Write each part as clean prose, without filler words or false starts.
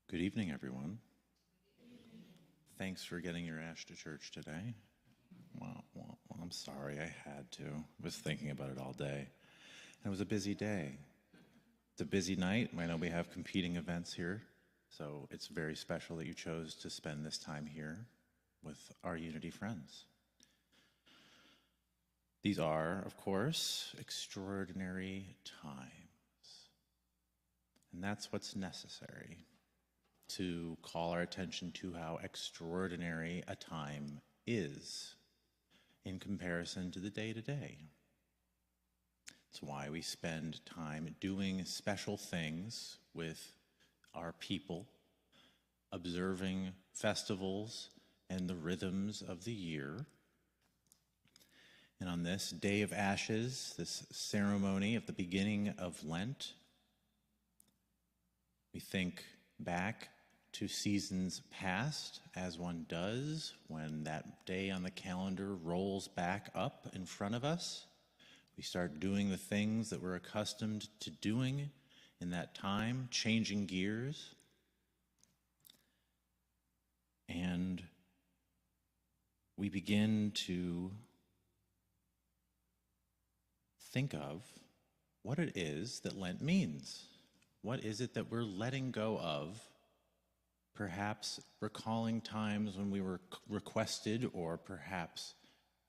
Good evening, everyone. Thanks for getting your ash to church today. Well, I'm sorry, I had to. I was thinking about it all day. And it was a busy day. It's a busy night. I know we have competing events here, so it's very special that you chose to spend this time here with our Unity friends. These are, of course, extraordinary times. And that's what's necessary, to call our attention to how extraordinary a time is in comparison to the day-to-day. It's why we spend time doing special things with our people, observing festivals and the rhythms of the year. And on this Day of Ashes, this ceremony of the beginning of Lent, we think back to seasons past, as one does when that day on the calendar rolls back up in front of us. We start doing the things that we're accustomed to doing in that time, changing gears. And we begin to think of what it is that Lent means. What is it that we're letting go of? Perhaps recalling times when we were requested or perhaps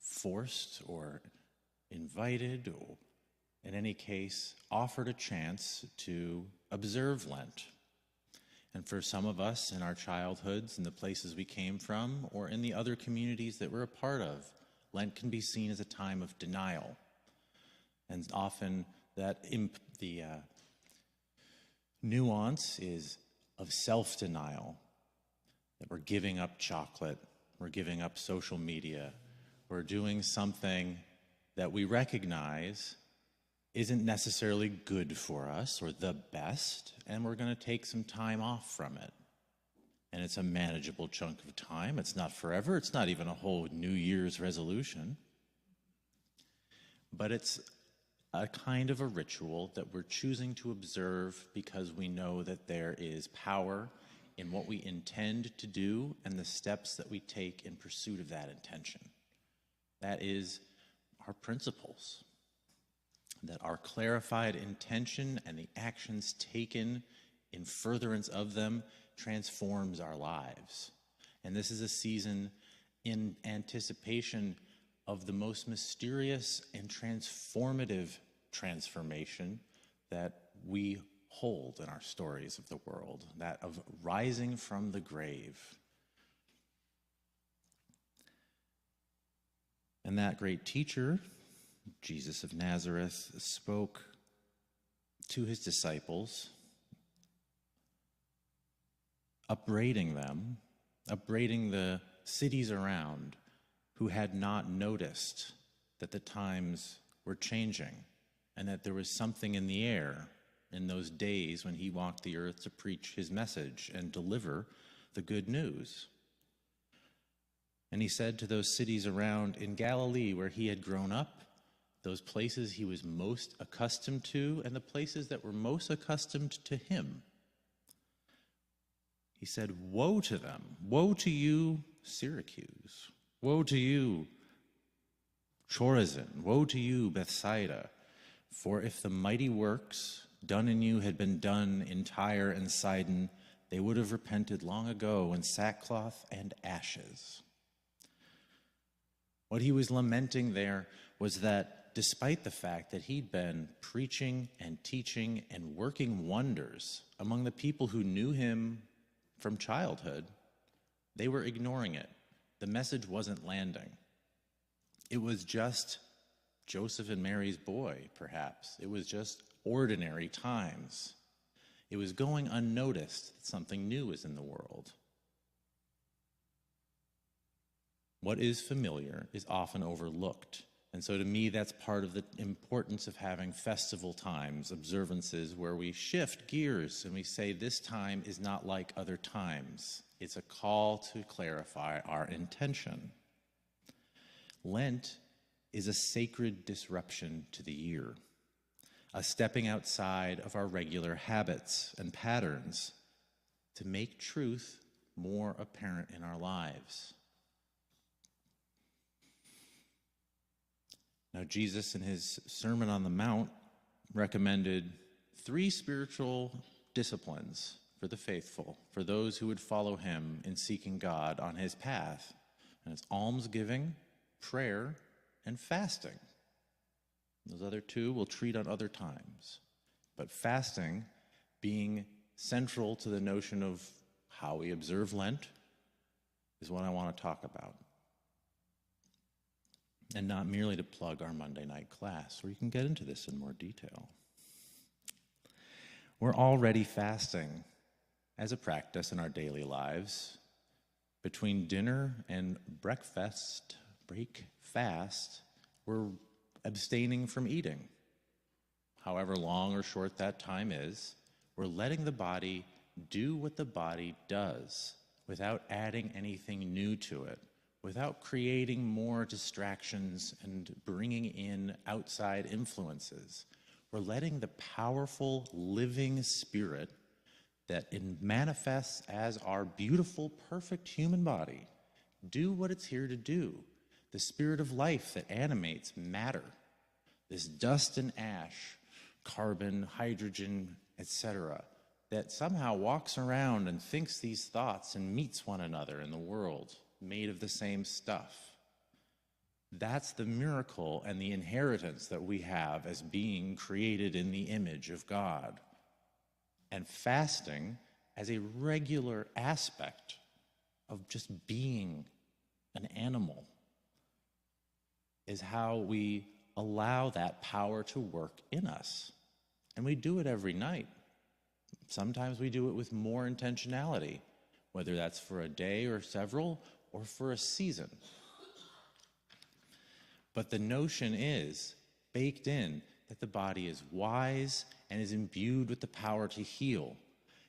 forced or invited, or in any case, offered a chance to observe Lent. And for some of us in our childhoods, in the places we came from, or in the other communities that we're a part of, Lent can be seen as a time of denial. And often that the nuance is of self-denial, that we're giving up chocolate, we're giving up social media, we're doing something that we recognize isn't necessarily good for us or the best, and we're going to take some time off from it. And it's a manageable chunk of time. It's not forever. It's not even a whole New Year's resolution. But it's a kind of a ritual that we're choosing to observe because we know that there is power in what we intend to do and the steps that we take in pursuit of that intention. That is our principles, that our clarified intention and the actions taken in furtherance of them transforms our lives. And this is a season in anticipation of the most mysterious and transformative transformation that we hold in our stories of the world, that of rising from the grave. And that great teacher, Jesus of Nazareth, spoke to his disciples, upbraiding them, upbraiding the cities around who had not noticed that the times were changing and that there was something in the air in those days when he walked the earth to preach his message and deliver the good news. And he said to those cities around in Galilee where he had grown up, those places he was most accustomed to and the places that were most accustomed to him, he said, "Woe to them! Woe to you, Syracuse! Woe to you, Chorazin! Woe to you, Bethsaida! For if the mighty works done in you had been done in Tyre and Sidon, they would have repented long ago in sackcloth and ashes." What he was lamenting there was that despite the fact that he'd been preaching and teaching and working wonders among the people who knew him from childhood, they were ignoring it. The message wasn't landing. It was just Joseph and Mary's boy, perhaps. It was just ordinary times. It was going unnoticed that something new was in the world. What is familiar is often overlooked. And so to me, that's part of the importance of having festival times, observances, where we shift gears and we say this time is not like other times. It's a call to clarify our intention. Lent is a sacred disruption to the year, a stepping outside of our regular habits and patterns to make truth more apparent in our lives. Now, Jesus, in his Sermon on the Mount, recommended 3 spiritual disciplines for the faithful, for those who would follow him in seeking God on his path. And it's almsgiving, prayer, and fasting. Those other 2 we'll treat on other times. But fasting being central to the notion of how we observe Lent is what I want to talk about. And not merely to plug our Monday night class, where you can get into this in more detail. We're already fasting as a practice in our daily lives. Between dinner and break fast, we're abstaining from eating. However long or short that time is, we're letting the body do what the body does without adding anything new to it, without creating more distractions and bringing in outside influences. We're letting the powerful living spirit that manifests as our beautiful, perfect human body do what it's here to do. The spirit of life that animates matter, this dust and ash, carbon, hydrogen, etc., that somehow walks around and thinks these thoughts and meets one another in the world, made of the same stuff. That's the miracle and the inheritance that we have as being created in the image of God. And fasting as a regular aspect of just being an animal is how we allow that power to work in us. And we do it every night. Sometimes we do it with more intentionality, whether that's for a day or several, or for a season. But the notion is baked in that the body is wise and is imbued with the power to heal.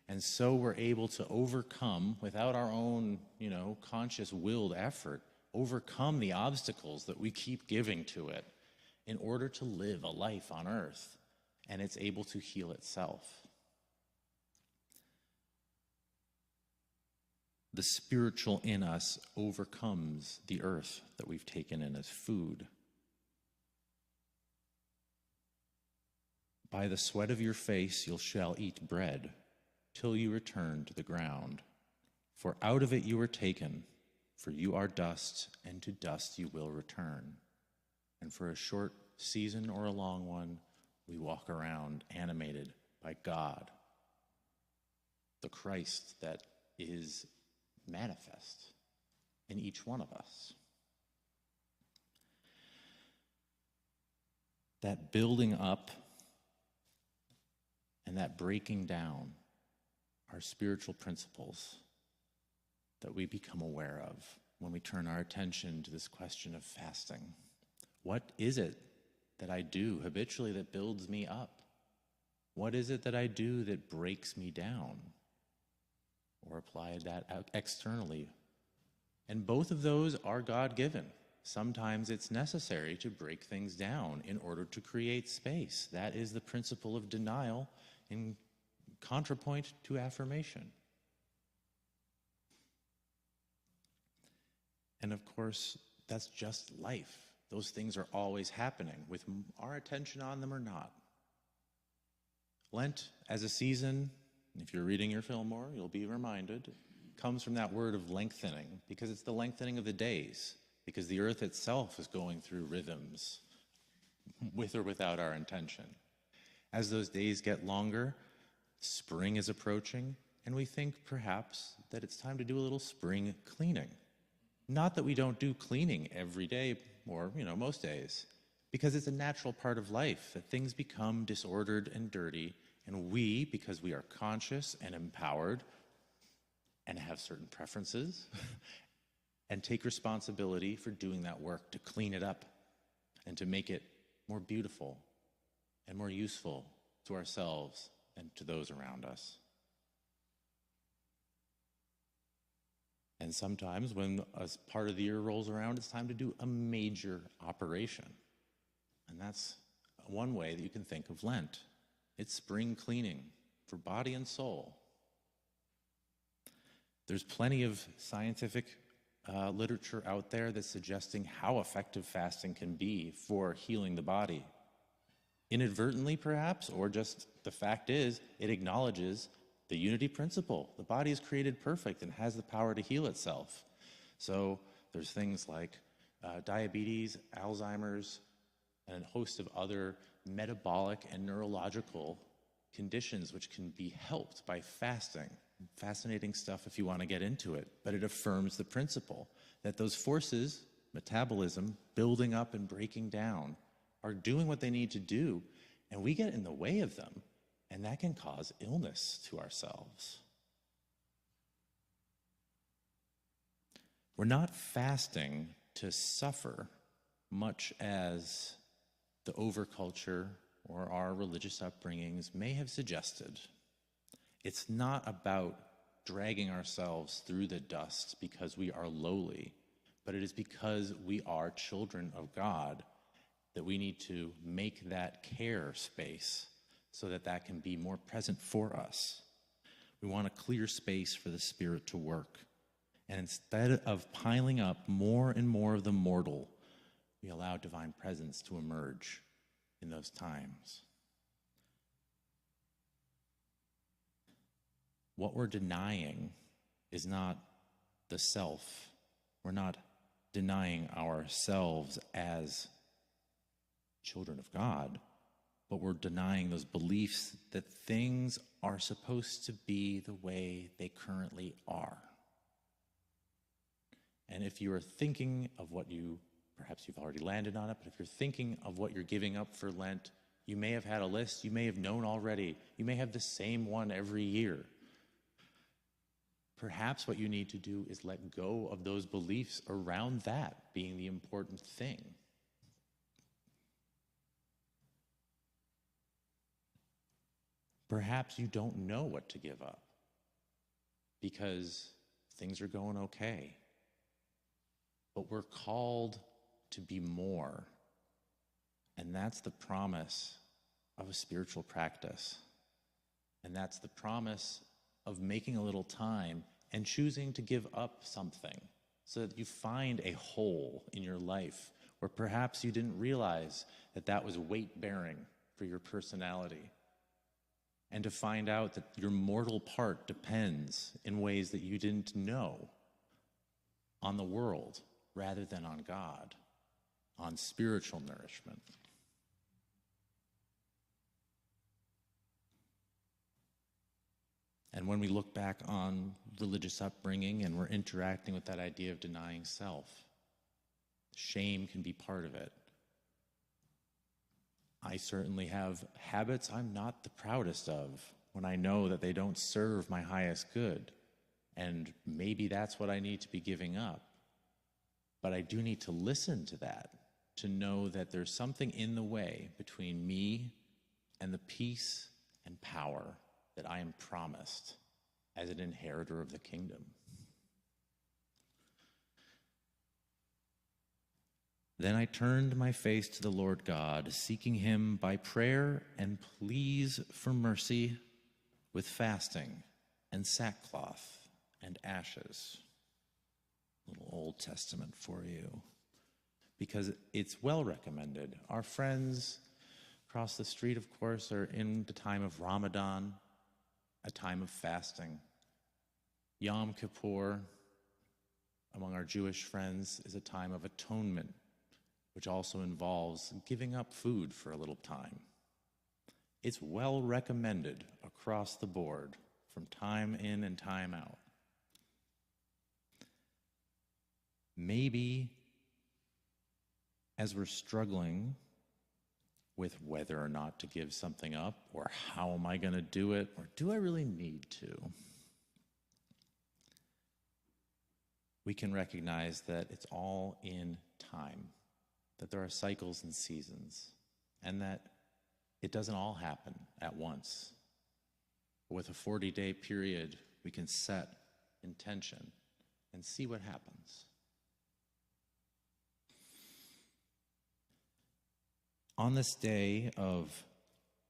And so we're able to overcome, without our own, conscious willed effort, overcome the obstacles that we keep giving to it in order to live a life on earth. And it's able to heal itself. The spiritual in us overcomes the earth that we've taken in as food. By the sweat of your face you shall eat bread, till you return to the ground. For out of it you were taken, for you are dust, and to dust you will return. And for a short season or a long one, we walk around animated by God, the Christ that is manifest in each one of us. That building up and that breaking down are spiritual principles that we become aware of when we turn our attention to this question of fasting. What is it that I do habitually that builds me up? What is it that I do that breaks me down? Or apply that out externally. And both of those are God-given. Sometimes it's necessary to break things down in order to create space. That is the principle of denial in contrapoint to affirmation. And of course, that's just life. Those things are always happening, with our attention on them or not. Lent as a season, if you're reading your Fillmore, you'll be reminded, comes from that word of lengthening, because it's the lengthening of the days, because the earth itself is going through rhythms, with or without our intention. As those days get longer, spring is approaching, and we think perhaps that it's time to do a little spring cleaning. Not that we don't do cleaning every day, or most days, because it's a natural part of life that things become disordered and dirty. And we, because we are conscious and empowered and have certain preferences, and take responsibility for doing that work to clean it up and to make it more beautiful and more useful to ourselves and to those around us. And sometimes when a part of the year rolls around, it's time to do a major operation. And that's one way that you can think of Lent. It's spring cleaning for body and soul. There's plenty of scientific literature out there that's suggesting how effective fasting can be for healing the body. Inadvertently, perhaps, or just the fact is, it acknowledges the unity principle. The body is created perfect and has the power to heal itself. So there's things like diabetes, Alzheimer's, and a host of other metabolic and neurological conditions which can be helped by fasting. Fascinating stuff if you want to get into it, but it affirms the principle that those forces, metabolism, building up and breaking down, are doing what they need to do, and we get in the way of them, and that can cause illness to ourselves. We're not fasting to suffer, much as the overculture or our religious upbringings may have suggested. It's not about dragging ourselves through the dust because we are lowly, but it is because we are children of God that we need to make that care space so that that can be more present for us. We want a clear space for the Spirit to work. And instead of piling up more and more of the mortal, we allow divine presence to emerge in those times. What we're denying is not the self. We're not denying ourselves as children of God, but we're denying those beliefs that things are supposed to be the way they currently are. And if you are thinking of what perhaps you've already landed on it, but if you're thinking of what you're giving up for Lent, you may have had a list, you may have known already, you may have the same one every year. Perhaps what you need to do is let go of those beliefs around that being the important thing. Perhaps you don't know what to give up because things are going okay. But we're called to be more. And that's the promise of a spiritual practice. And that's the promise of making a little time and choosing to give up something so that you find a hole in your life where perhaps you didn't realize that that was weight-bearing for your personality. And to find out that your mortal part depends in ways that you didn't know on the world rather than on God, on spiritual nourishment. And when we look back on religious upbringing and we're interacting with that idea of denying self, shame can be part of it. I certainly have habits I'm not the proudest of when I know that they don't serve my highest good. And maybe that's what I need to be giving up. But I do need to listen to that, to know that there's something in the way between me and the peace and power that I am promised as an inheritor of the kingdom. Then I turned my face to the Lord God, seeking him by prayer and pleas for mercy with fasting and sackcloth and ashes. A little Old Testament for you, because it's well recommended. Our friends across the street, of course, are in the time of Ramadan, a time of fasting. Yom Kippur, among our Jewish friends, is a time of atonement, which also involves giving up food for a little time. It's well recommended across the board, from time in and time out. Maybe as we're struggling with whether or not to give something up, or how am I going to do it, or do I really need to, we can recognize that it's all in time, that there are cycles and seasons, and that it doesn't all happen at once. With a 40-day period, we can set intention and see what happens. On this day of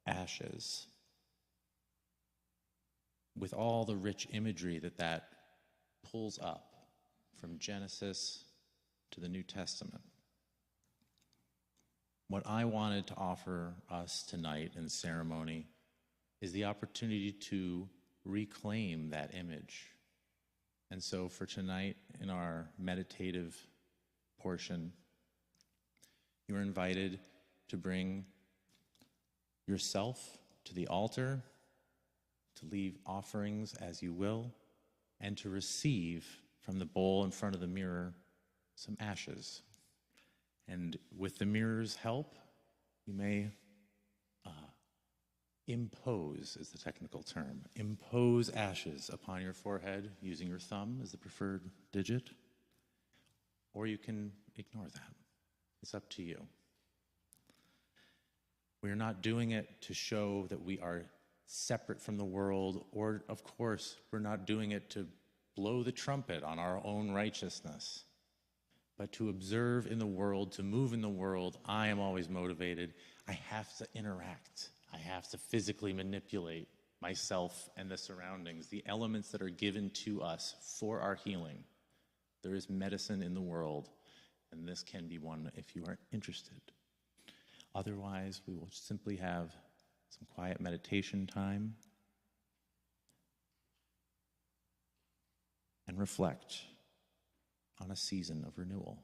ashes, with all the rich imagery that pulls up from Genesis to the New Testament. What I wanted to offer us tonight in ceremony is the opportunity to reclaim that image. And so for tonight, in our meditative portion, you are invited to bring yourself to the altar, to leave offerings as you will, and to receive from the bowl in front of the mirror some ashes. And with the mirror's help, you may impose, is the technical term, impose ashes upon your forehead using your thumb as the preferred digit, or you can ignore that. It's up to you. We're not doing it to show that we are separate from the world, or, of course, we're not doing it to blow the trumpet on our own righteousness, but to observe in the world, to move in the world. I am always motivated. I have to interact. I have to physically manipulate myself and the surroundings, the elements that are given to us for our healing. There is medicine in the world, and this can be one if you are interested. Otherwise, we will simply have some quiet meditation time and reflect on a season of renewal.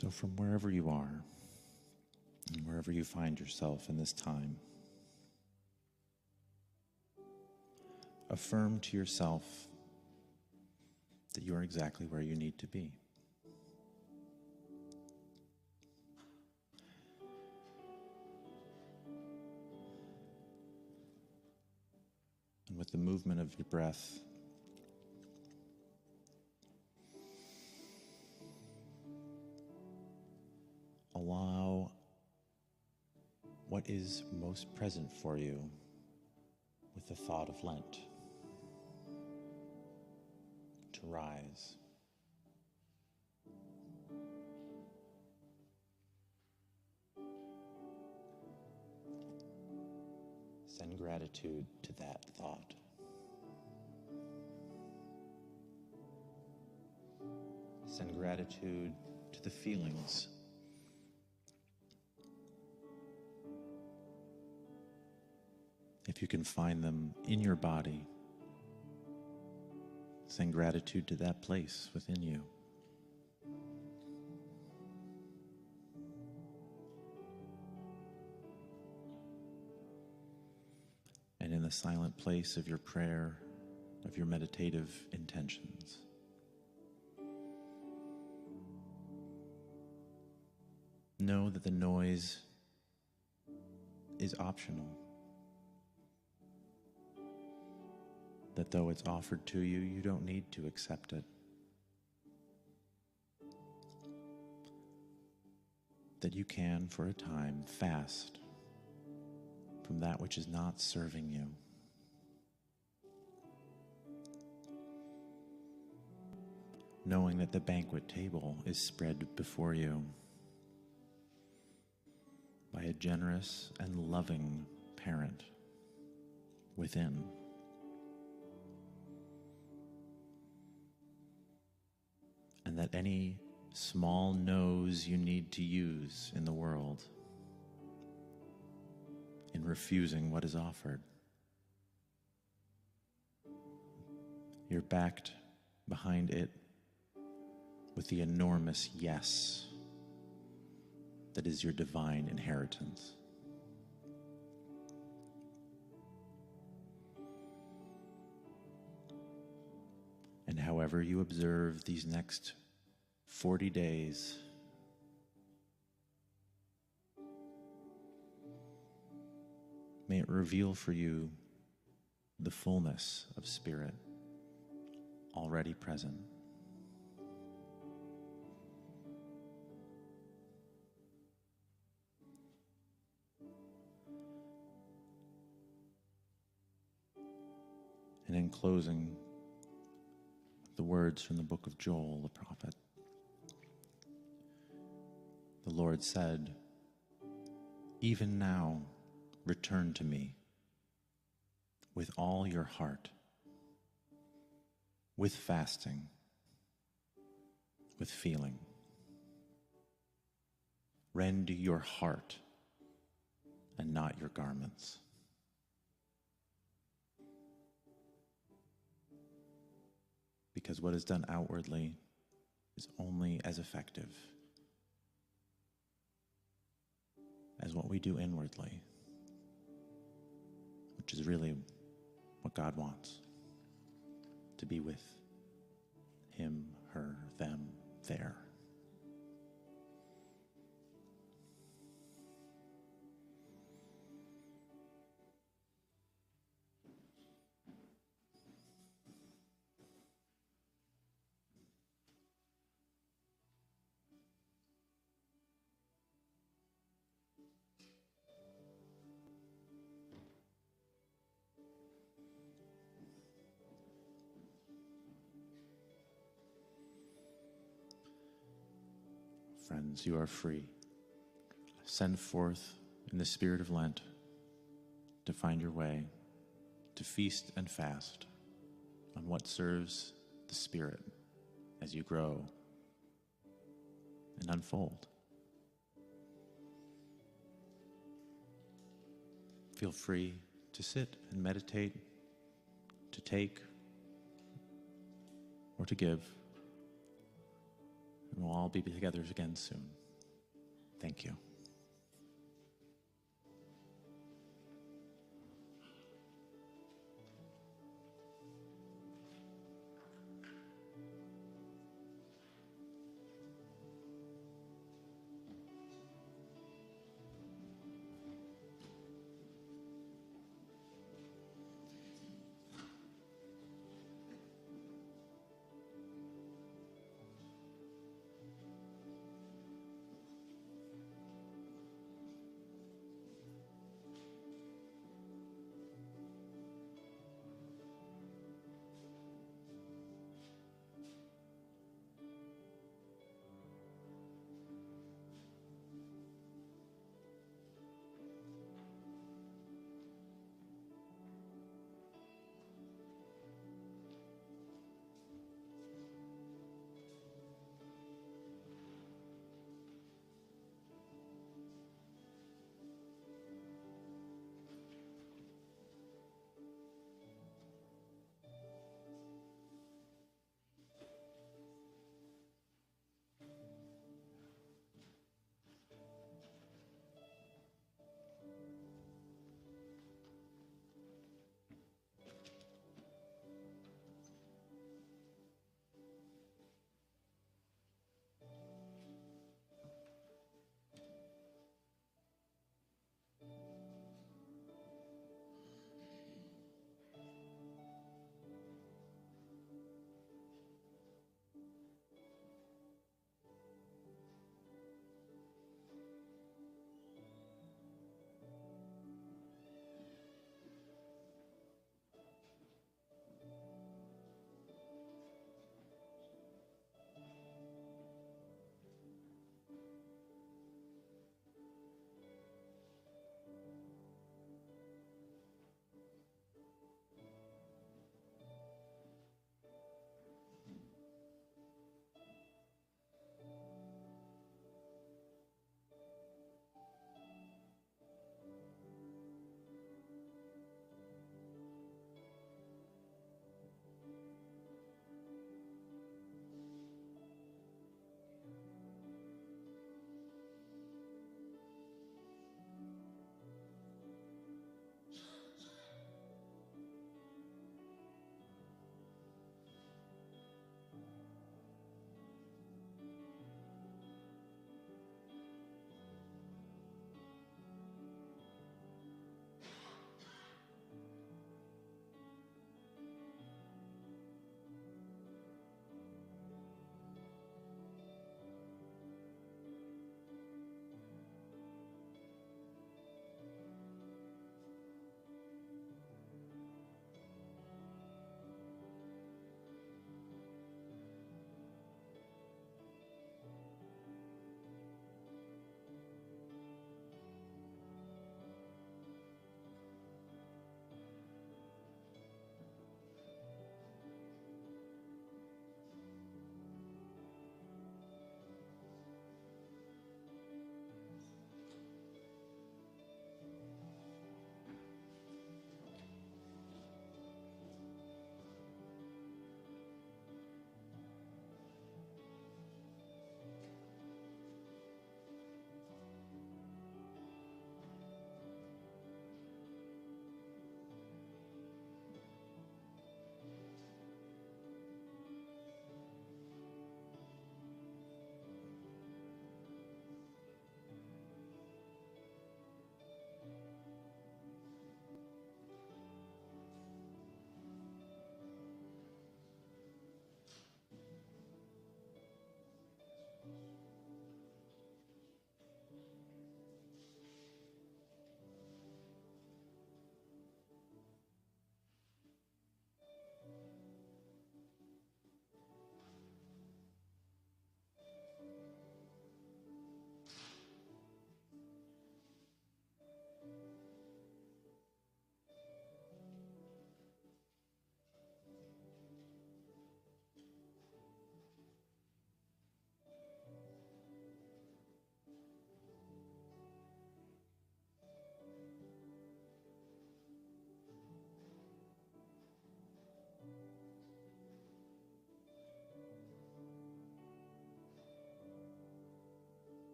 So from wherever you are, and wherever you find yourself in this time, affirm to yourself that you are exactly where you need to be. And with the movement of your breath, allow what is most present for you with the thought of Lent to rise. Send gratitude to that thought. Send gratitude to the feelings. If you can find them in your body, send gratitude to that place within you. And in the silent place of your prayer, of your meditative intentions, know that the noise is optional. That though it's offered to you, you don't need to accept it. that you can, for a time, fast from that which is not serving you. Knowing that the banquet table is spread before you by a generous and loving parent within. And that any small no's you need to use in the world in refusing what is offered, you're backed behind it with the enormous yes that is your divine inheritance. And however you observe these next 40 days, may it reveal for you the fullness of Spirit already present. And in closing, the words from the book of Joel, the prophet. The Lord said, "Even now, return to me with all your heart, with fasting, with feeling. Rend your heart and not your garments." Because what is done outwardly is only as effective as what we do inwardly, which is really what God wants, to be with him, her, them, there. Friends, you are free. Send forth in the spirit of Lent to find your way, to feast and fast on what serves the Spirit as you grow and unfold. Feel free to sit and meditate, to take or to give. And we'll all be together again soon. Thank you.